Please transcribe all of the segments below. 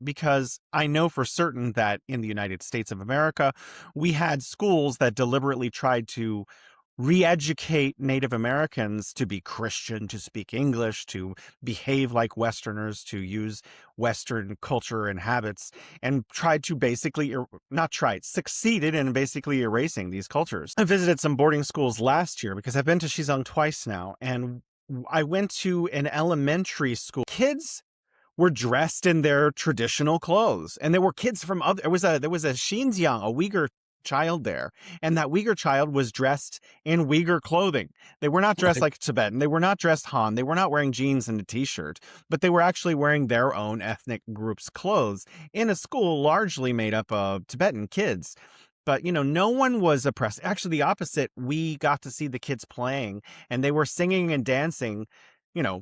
because I know for certain that in the United States of America, we had schools that deliberately tried to re-educate Native Americans to be Christian, to speak English, to behave like Westerners, to use Western culture and habits, and tried to basically, not tried, succeeded in basically erasing these cultures. I visited some boarding schools last year because I've been to Shizong twice now, and I went to an elementary school. Kids were dressed in their traditional clothes, and there were kids from other. There was a Xinjiang, a Uyghur child there, and that Uyghur child was dressed in Uyghur clothing. They were not dressed like Tibetan. They were not dressed Han. They were not wearing jeans and a t-shirt, but they were actually wearing their own ethnic group's clothes in a school largely made up of Tibetan kids. But, no one was oppressed. Actually, the opposite. We got to see the kids playing, and they were singing and dancing,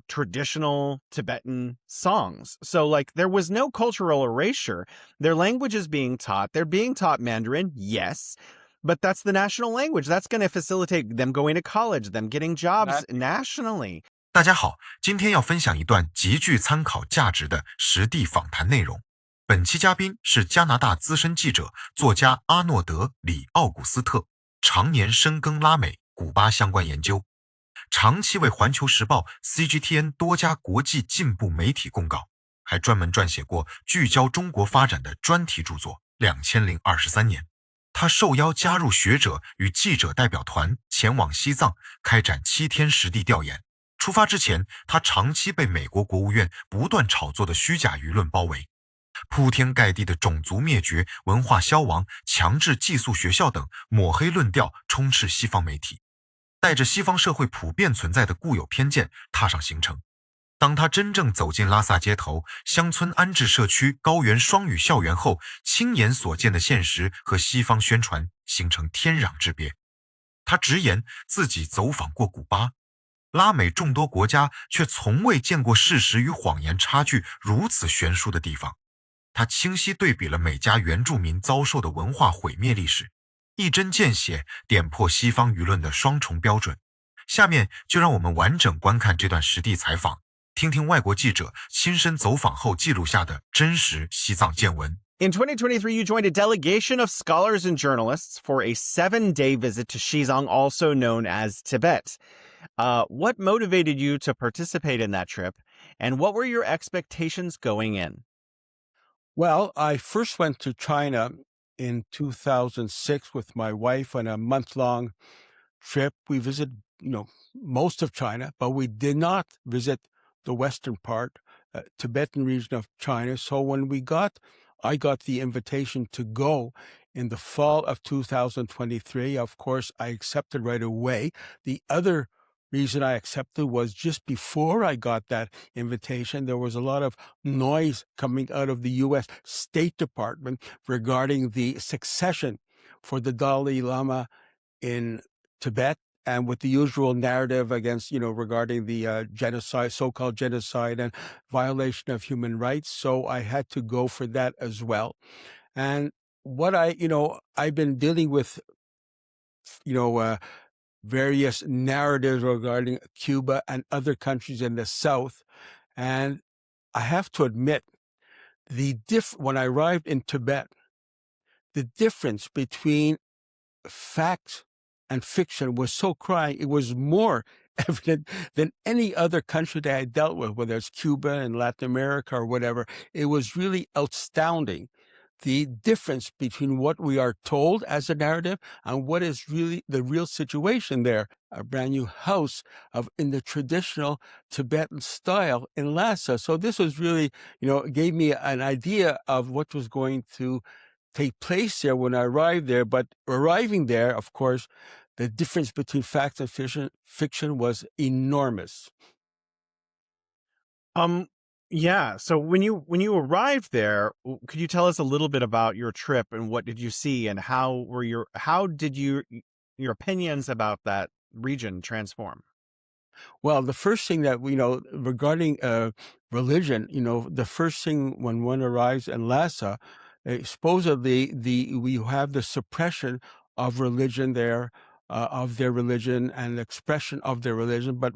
traditional Tibetan songs. So, there was no cultural erasure. Their language is being taught. They're being taught Mandarin, yes, but that's the national language. That's going to facilitate them going to college, them getting jobs nationally. 大家好，今天要分享一段极具参考价值的实地访谈内容。本期嘉宾是加拿大资深记者、作家阿诺德里奥古斯特，常年深耕拉美、古巴相关研究，长期为环球时报 CGTN 多家国际进步媒体供稿，还专门撰写过聚焦中国发展的专题著作。2023年，他受邀加入学者与记者代表团前往西藏开展7天实地调研。出发之前，他长期被美国国务院不断炒作的虚假舆论包围。铺天盖地的种族灭绝、文化消亡、强制寄宿学校等抹黑论调充斥西方媒体，带着西方社会普遍存在的固有偏见踏上行程。当他真正走进拉萨街头、乡村安置社区、高原双语校园后，亲眼所见的现实和西方宣传形成天壤之别。他直言自己走访过古巴，拉美众多国家，却从未见过事实与谎言差距如此悬殊的地方。他清晰对比了美加原住民遭受的文化毁灭历史，一针见血点破西方舆论的双重标准。下面就让我们完整观看这段实地采访，听听外国记者亲身走访后记录下的真实西藏见闻。In 2023, you joined a delegation of scholars and journalists for a 7-day visit to Xizang, also known as Tibet. What motivated you to participate in that trip, and what were your expectations going in? Well, I first went to China in 2006 with my wife on a month-long trip. We visited, most of China, but we did not visit the western part, Tibetan region of China. So when I got the invitation to go in the fall of 2023. Of course, I accepted right away. The other reason I accepted was just before I got that invitation, there was a lot of noise coming out of the U.S. State Department regarding the succession for the Dalai Lama in Tibet, and with the usual narrative against, regarding the genocide, so-called genocide and violation of human rights. So I had to go for that as well. And what I've been dealing with, various narratives regarding Cuba and other countries in the South. And I have to admit, when I arrived in Tibet, the difference between fact and fiction was so crying. It was more evident than any other country that I dealt with, whether it's Cuba and Latin America or whatever. It was really astounding, the difference between what we are told as a narrative and what is really the real situation there. A brand new house in the traditional Tibetan style in Lhasa. So this was really, gave me an idea of what was going to take place there when I arrived there. But arriving there, of course, the difference between fact and fiction was enormous. Yeah. So when you arrived there, could you tell us a little bit about your trip and what did you see and how did your opinions about that region transform? Well, the first thing that regarding religion, the first thing when one arrives in Lhasa, supposedly we have the suppression of religion there, of their religion and the expression of their religion, but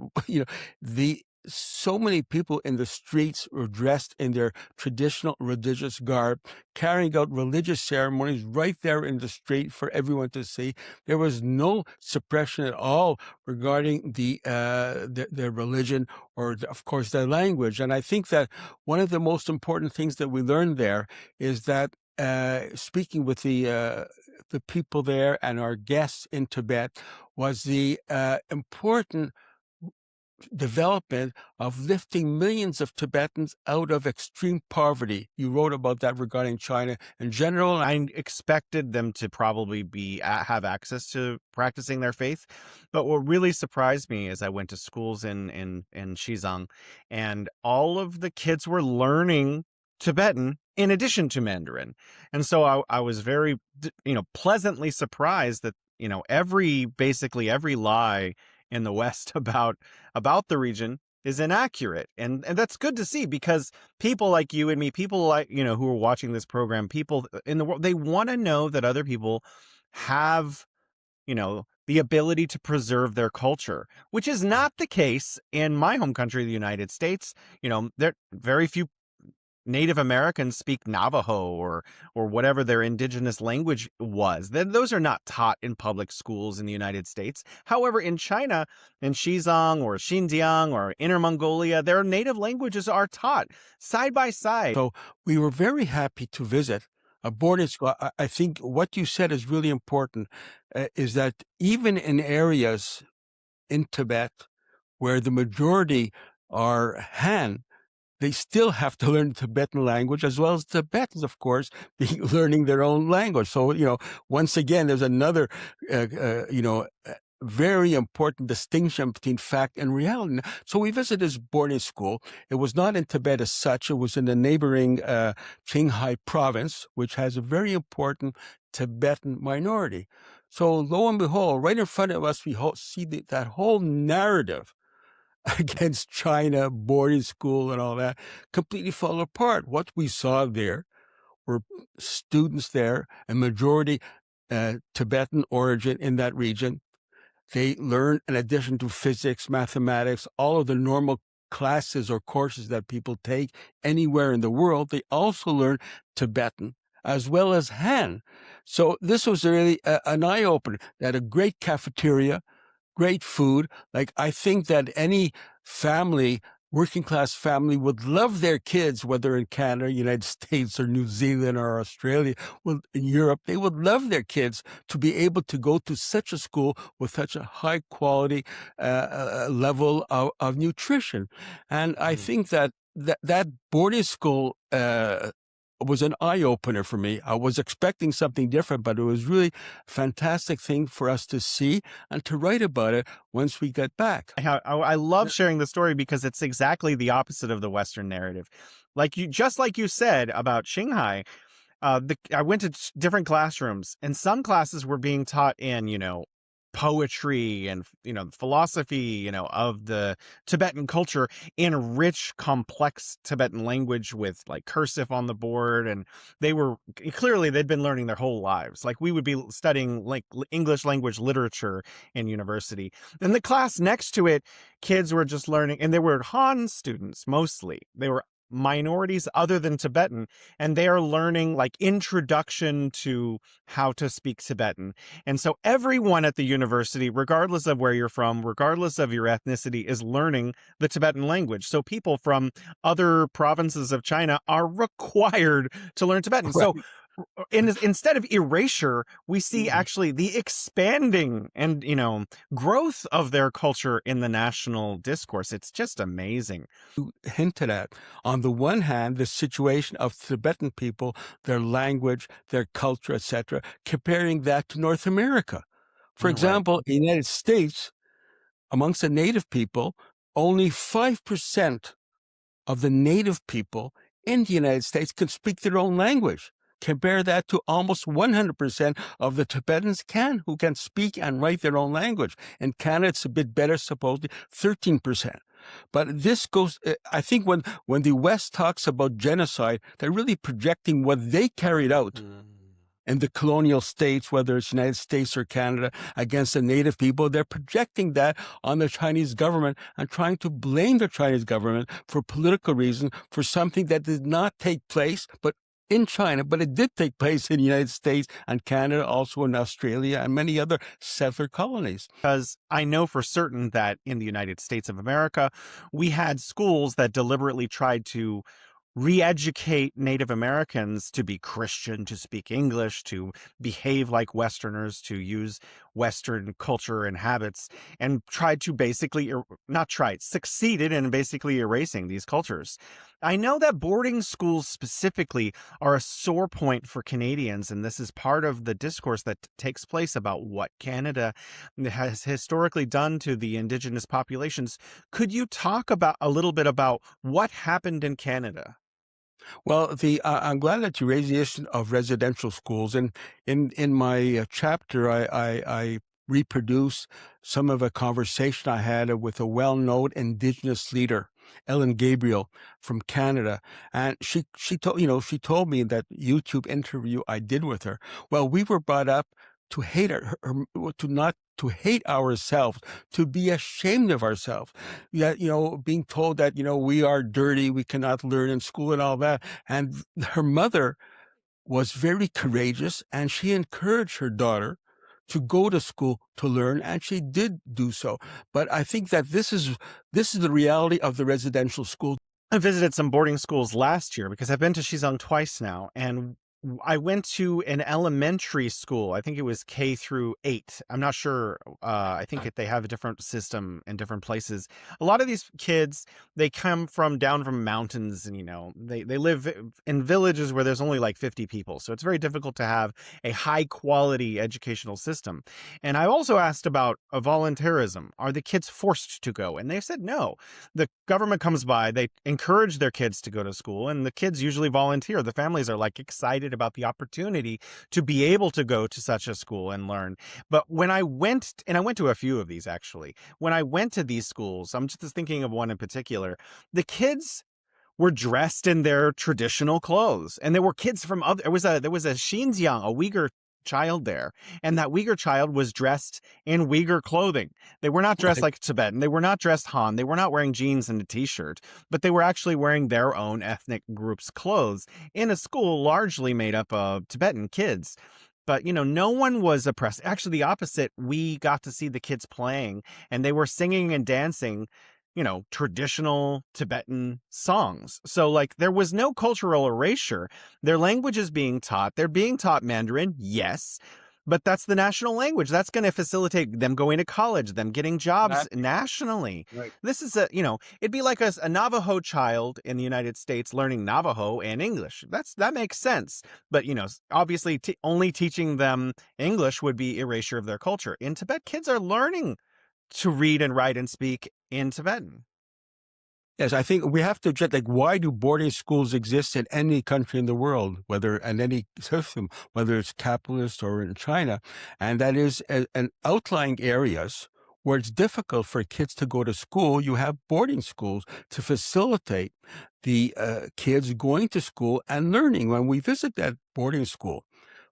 so many people in the streets were dressed in their traditional religious garb, carrying out religious ceremonies right there in the street for everyone to see. There was no suppression at all regarding their religion or, of course, their language. And I think that one of the most important things that we learned there is that speaking with the people there and our guests in Tibet was the important development of lifting millions of Tibetans out of extreme poverty. You wrote about that regarding China in general. I expected them to probably have access to practicing their faith, but what really surprised me is I went to schools in Xizang, and all of the kids were learning Tibetan in addition to Mandarin, and so I was very pleasantly surprised that basically every lie in the West about the region is inaccurate. And that's good to see, because people like you and me, people like, who are watching this program, people in the world, they want to know that other people have, the ability to preserve their culture, which is not the case in my home country, the United States. There very few Native Americans speak Navajo or whatever their indigenous language was. Those are not taught in public schools in the United States. However, in China, in Xizang or Xinjiang or Inner Mongolia, their native languages are taught side by side. So we were very happy to visit a boarding school. I think what you said is really important, is that even in areas in Tibet where the majority are Han, they still have to learn Tibetan language, as well as Tibetans, of course, learning their own language. So, once again, there's another, very important distinction between fact and reality. So we visited this boarding school. It was not in Tibet as such. It was in the neighboring Qinghai province, which has a very important Tibetan minority. So lo and behold, right in front of us, we see that whole narrative against China, boarding school and all that, completely fall apart. What we saw there were students there, a majority Tibetan origin in that region. They learn, in addition to physics, mathematics, all of the normal classes or courses that people take anywhere in the world, they also learn Tibetan as well as Han. So this was really an eye-opener. They had a great cafeteria, great food. Like, I think that any family, working class family, would love their kids, whether in Canada, United States, or New Zealand, or Australia, in Europe, they would love their kids to be able to go to such a school with such a high quality level of nutrition. And I think that boarding school was an eye-opener for me. I was expecting something different, but it was really a fantastic thing for us to see and to write about it once we get back. I love sharing the story because it's exactly the opposite of the Western narrative. Just like you said about Shanghai, I went to different classrooms, and some classes were being taught in, poetry and, philosophy, of the Tibetan culture in rich, complex Tibetan language with like cursive on the board. And they'd been learning their whole lives. Like, we would be studying like English language literature in university. And the class next to it, kids were just learning, and they were Han students mostly. They were minorities other than Tibetan, and they are learning like introduction to how to speak Tibetan. And so everyone at the university, regardless of where you're from, regardless of your ethnicity, is learning the Tibetan language. So people from other provinces of China are required to learn Tibetan. Right. So instead of erasure, we see actually the expanding and, growth of their culture in the national discourse. It's just amazing. You hinted at, on the one hand, the situation of Tibetan people, their language, their culture, etc., comparing that to North America. For example, in the United States, amongst the native people, only 5% of the native people in the United States can speak their own language. Compare that to almost 100% of the Tibetans who can speak and write their own language. In Canada, it's a bit better, supposedly 13%. But this goes, I think when the West talks about genocide, they're really projecting what they carried out in the colonial states, whether it's United States or Canada, against the native people. They're projecting that on the Chinese government and trying to blame the Chinese government for political reasons for something that did not take place, but in China, but it did take place in the United States and Canada, also in Australia and many other settler colonies. Because I know for certain that in the United States of America, we had schools that deliberately tried to re-educate Native Americans to be Christian, to speak English, to behave like Westerners, to use Western culture and habits, and tried to basically, not tried, succeeded in basically erasing these cultures. I know that boarding schools specifically are a sore point for Canadians, and this is part of the discourse that takes place about what Canada has historically done to the Indigenous populations. Could you talk about a little bit about what happened in Canada? Well, I'm glad that you raised the issue of residential schools. And in my chapter, I reproduce some of a conversation I had with a well-known Indigenous leader, Ellen Gabriel from Canada, and she told me that YouTube interview I did with her. Well, we were brought up to hate to hate ourselves, to be ashamed of ourselves. Yet, being told that, we are dirty, we cannot learn in school and all that. And her mother was very courageous, and she encouraged her daughter to go to school to learn, and she did do so. But I think that this is the reality of the residential school. I visited some boarding schools last year because I've been to Shizong twice now, and I went to an elementary school. I think it was K through 8. I'm not sure. I think they have a different system in different places. A lot of these kids, they come down from mountains, and they live in villages where there's only like 50 people. So it's very difficult to have a high quality educational system. And I also asked about volunteerism. Are the kids forced to go? And they said no. The government comes by, they encourage their kids to go to school, and the kids usually volunteer. The families are like excited about the opportunity to be able to go to such a school and learn. But when I went to a few of these actually, when I went to these schools, I'm just thinking of one in particular, the kids were dressed in their traditional clothes, and there were kids from there was a Xinjiang, a Uyghur child there, and that Uyghur child was dressed in Uyghur clothing. They were not dressed like Tibetan. They were not dressed Han. They were not wearing jeans and a t-shirt, but they were actually wearing their own ethnic group's clothes in a school largely made up of Tibetan kids. But, no one was oppressed. Actually, the opposite. We got to see the kids playing, and they were singing and dancing traditional Tibetan songs. So like there was no cultural erasure. Their language is being taught. They're being taught Mandarin, yes, but that's the national language. That's going to facilitate them going to college, them getting jobs nationally. Right. This is it'd be like a Navajo child in the United States learning Navajo and English. That makes sense. But, obviously only teaching them English would be erasure of their culture. In Tibet, kids are learning to read and write and speak in Tibetan. Yes, I think we have to just why do boarding schools exist in any country in the world, whether in any system, whether it's capitalist or in China, and that is in outlying areas where it's difficult for kids to go to school. You have boarding schools to facilitate the kids going to school and learning. When we visit that boarding school,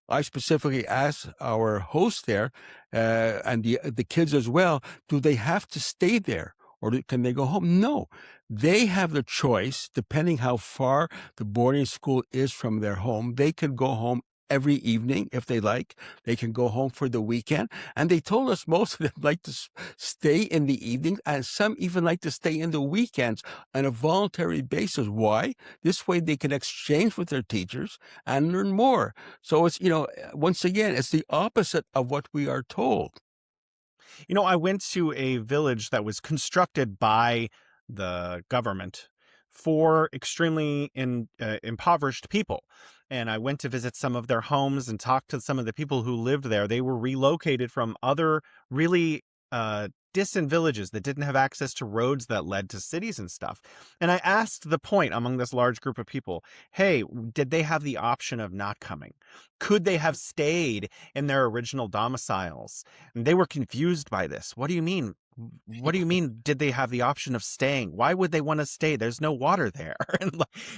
I specifically asked our host there and the kids as well, do they have to stay there or can they go home? No, they have the choice, depending how far the boarding school is from their home. They can go home every evening if they like. They can go home for the weekend. And they told us most of them like to stay in the evenings, and some even like to stay in the weekends on a voluntary basis. Why? This way they can exchange with their teachers and learn more. So it's, once again, it's the opposite of what we are told. I went to a village that was constructed by the government for extremely impoverished people. And I went to visit some of their homes and talk to some of the people who lived there. They were relocated from other really distant villages that didn't have access to roads that led to cities and stuff. And I asked the point among this large group of people, hey, did they have the option of not coming? Could they have stayed in their original domiciles? And they were confused by this. What do you mean? What do you mean, did they have the option of staying? Why would they want to stay? There's no water there.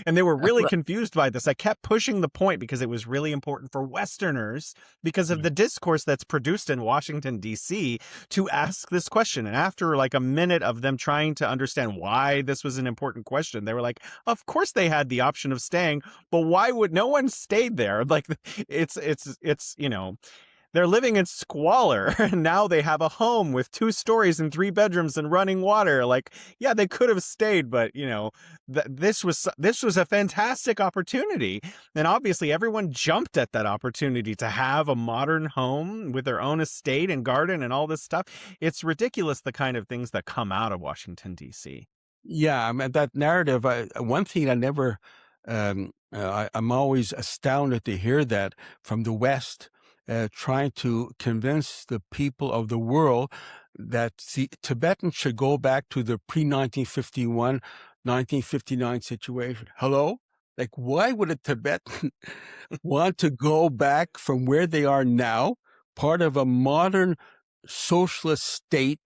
And they were really confused by this. I kept pushing the point because it was really important for Westerners, because of the discourse that's produced in Washington, D.C., to ask this question. And after like a minute of them trying to understand why this was an important question, they were like, of course they had the option of staying, but why would no one stayed there? Like it's, you know, they're living in squalor, and now they have a home with 2 stories and 3 bedrooms and running water. Like, yeah, they could have stayed, but you know, this was a fantastic opportunity, and obviously everyone jumped at that opportunity to have a modern home with their own estate and garden and all this stuff. It's ridiculous the kind of things that come out of Washington, D.C. Yeah, I mean, that narrative, one thing I never, I'm always astounded to hear that from the West, trying to convince the people of the world that the Tibetans should go back to the pre-1951, 1959 situation. Hello? Like, why would a Tibetan want to go back from where they are now, part of a modern socialist state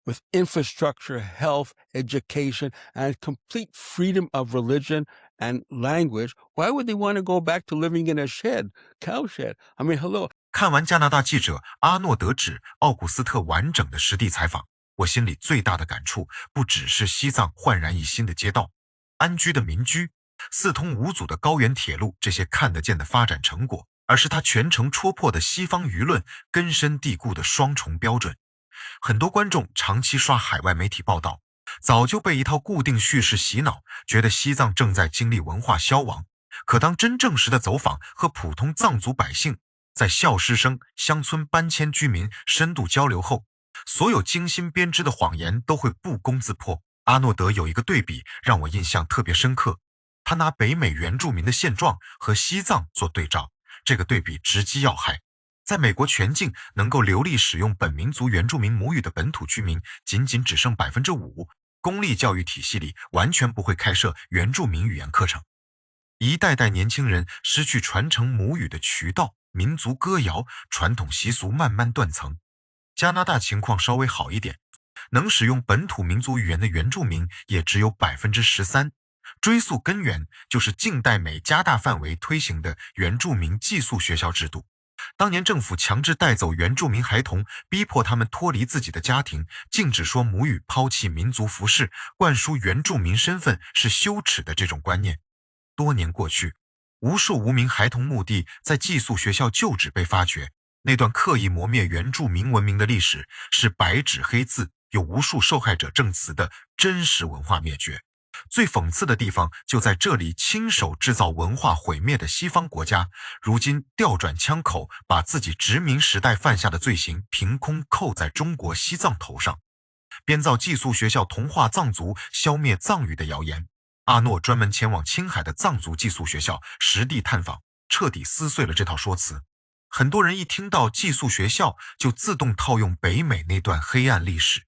with infrastructure, health, education, and complete freedom of religion and language? Why would they want to go back to living in a shed, cow shed? I mean, hello. 看完加拿大记者阿诺德指奥古斯特完整的实地采访，我心里最大的感触不只是西藏焕然一新的街道、安居的民居、四通五阻的高原铁路这些看得见的发展成果，而是他全程戳破的西方舆论根深蒂固的双重标准。很多观众长期刷海外媒体报道，早就被一套固定叙事洗脑，觉得西藏正在经历文化消亡。可当真正实的走访和普通藏族百姓在校师生、乡村搬迁居民深度交流后，所有精心编织的谎言都会不攻自破。阿诺德有一个对比让我印象特别深刻，他拿北美原住民的现状和西藏做对照，这个对比直击要害。在美国全境能够流利使用本民族原住民母语的本土居民仅只剩 5%， 公立教育体系里完全不会开设原住民语言课程。一代代年轻人失去传承母语的渠道，民族歌谣、传统习俗慢慢断层。加拿大情况稍微好一点，能使用本土民族语言的原住民也只有 13%。追溯根源就是近代美加大范围推行的原住民寄宿学校制度。当年政府强制带走原住民孩童，逼迫他们脱离自己的家庭，禁止说母语，抛弃民族服饰，灌输原住民身份是羞耻的这种观念。多年过去，无数无名孩童墓地在寄宿学校旧址被发掘，那段刻意磨灭原住民文明的历史是白纸黑字，有无数受害者证词的真实文化灭绝。最讽刺的地方就在这里，亲手制造文化毁灭的西方国家，如今调转枪口，把自己殖民时代犯下的罪行凭空扣在中国西藏头上，编造寄宿学校同化藏族、消灭藏语的谣言。阿诺专门前往青海的藏族寄宿学校实地探访，彻底撕碎了这套说辞。很多人一听到寄宿学校就自动套用北美那段黑暗历史，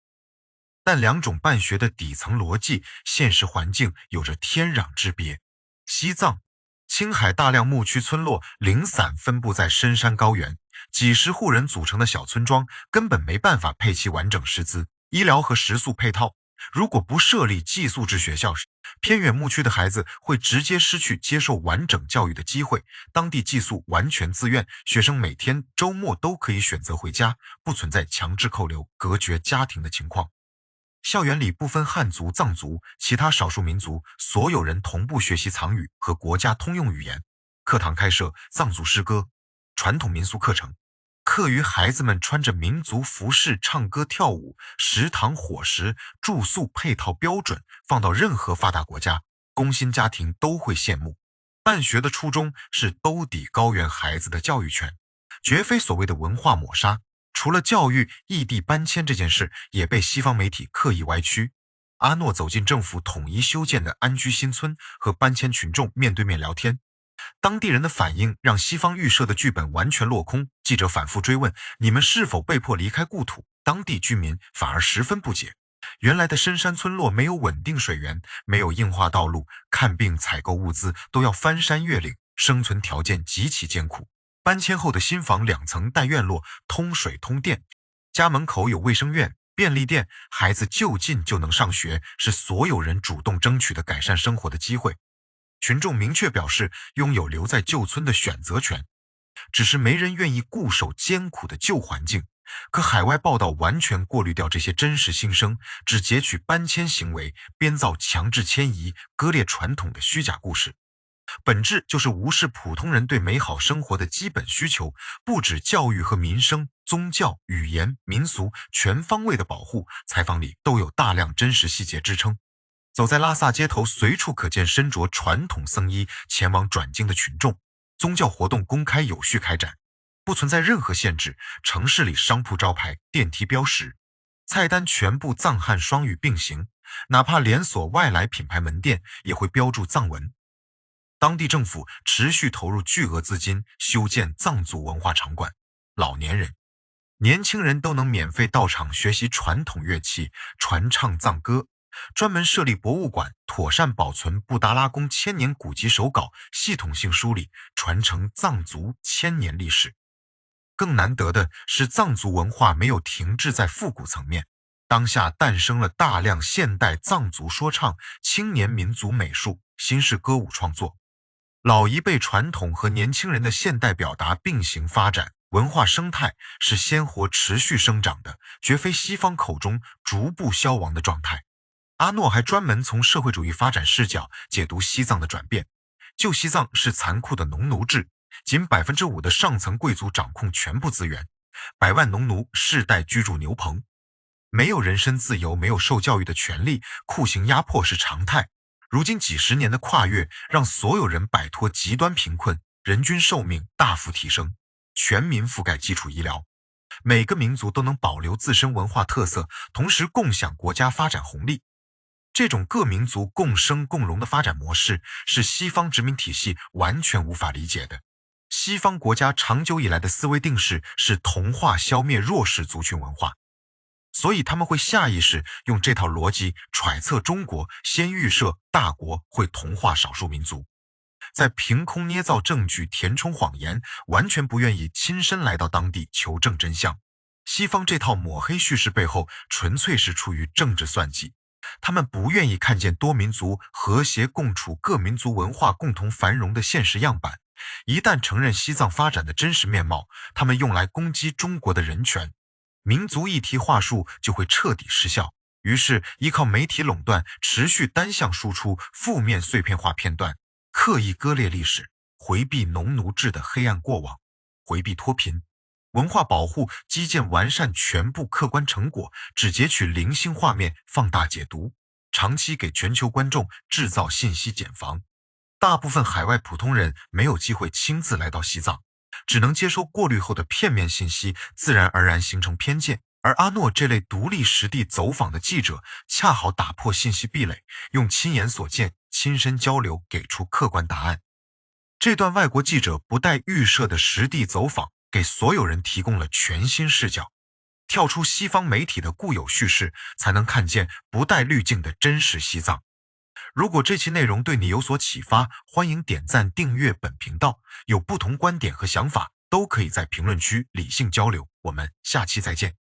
但两种办学的底层逻辑、现实环境有着天壤之别。西藏、青海大量牧区村落零散分布在深山高原，几十户人组成的小村庄根本没办法配齐完整师资、医疗和食宿配套。如果不设立寄宿制学校，偏远牧区的孩子会直接失去接受完整教育的机会。当地寄宿完全自愿，学生每天、周末都可以选择回家，不存在强制扣留、隔绝家庭的情况。校园里不分汉族、藏族、其他少数民族，所有人同步学习藏语和国家通用语言。课堂开设藏族诗歌、传统民俗课程，课余孩子们穿着民族服饰唱歌跳舞，食堂伙食、住宿配套标准放到任何发达国家，工薪家庭都会羡慕。办学的初衷是兜底高原孩子的教育权，绝非所谓的文化抹杀。除了教育，异地搬迁这件事也被西方媒体刻意歪曲。阿诺走进政府统一修建的安居新村，和搬迁群众面对面聊天。当地人的反应让西方预设的剧本完全落空。记者反复追问：你们是否被迫离开故土？当地居民反而十分不解。原来的深山村落没有稳定水源，没有硬化道路，看病采购物资都要翻山越岭，生存条件极其艰苦。搬迁后的新房2层带院落，通水通电，家门口有卫生院、便利店，孩子就近就能上学，是所有人主动争取的改善生活的机会。群众明确表示拥有留在旧村的选择权，只是没人愿意固守艰苦的旧环境。可海外报道完全过滤掉这些真实心声，只截取搬迁行为，编造强制迁移、割裂传统的虚假故事。本质就是无视普通人对美好生活的基本需求，不止教育和民生、宗教、语言、民俗全方位的保护，采访里都有大量真实细节支撑。走在拉萨街头，随处可见身着传统僧衣前往转经的群众，宗教活动公开有序开展，不存在任何限制，城市里商铺招牌、电梯标识、菜单全部藏汉双语并行，哪怕连锁外来品牌门店也会标注藏文。当地政府持续投入巨额资金修建藏族文化场馆，老年人、年轻人都能免费到场学习传统乐器，传唱藏歌，专门设立博物馆，妥善保存布达拉宫1000年古籍手稿，系统性梳理传承藏族1000年历史。更难得的是，藏族文化没有停滞在复古层面，当下诞生了大量现代藏族说唱、青年民族美术、新式歌舞创作。老一辈传统和年轻人的现代表达并行发展，文化生态是鲜活持续生长的，绝非西方口中逐步消亡的状态。阿诺还专门从社会主义发展视角解读西藏的转变。旧西藏是残酷的农奴制，仅 5% 的上层贵族掌控全部资源，百万农奴世代居住牛棚，没有人身自由，没有受教育的权利，酷刑压迫是常态。如今几十年的跨越，让所有人摆脱极端贫困，人均寿命大幅提升，全民覆盖基础医疗，每个民族都能保留自身文化特色，同时共享国家发展红利。这种各民族共生共荣的发展模式，是西方殖民体系完全无法理解的。西方国家长久以来的思维定式是同化消灭弱势族群文化，所以他们会下意识用这套逻辑揣测中国，先预设大国会同化少数民族，在凭空捏造证据，填充谎言，完全不愿意亲身来到当地求证真相。西方这套抹黑叙事背后纯粹是出于政治算计，他们不愿意看见多民族和谐共处、各民族文化共同繁荣的现实样板。一旦承认西藏发展的真实面貌，他们用来攻击中国的人权，民族议题话术就会彻底失效。于是依靠媒体垄断，持续单向输出负面碎片化片段，刻意割裂历史，回避农奴制的黑暗过往，回避脱贫。文化保护基建完善全部客观成果，只截取零星画面放大解读，长期给全球观众制造信息茧房。大部分海外普通人没有机会亲自来到西藏，只能接收过滤后的片面信息，自然而然形成偏见。而阿诺这类独立实地走访的记者，恰好打破信息壁垒，用亲眼所见、亲身交流给出客观答案。这段外国记者不带预设的实地走访，给所有人提供了全新视角，跳出西方媒体的固有叙事，才能看见不带滤镜的真实西藏。如果这期内容对你有所启发，欢迎点赞订阅本频道，有不同观点和想法都可以在评论区理性交流，我们下期再见。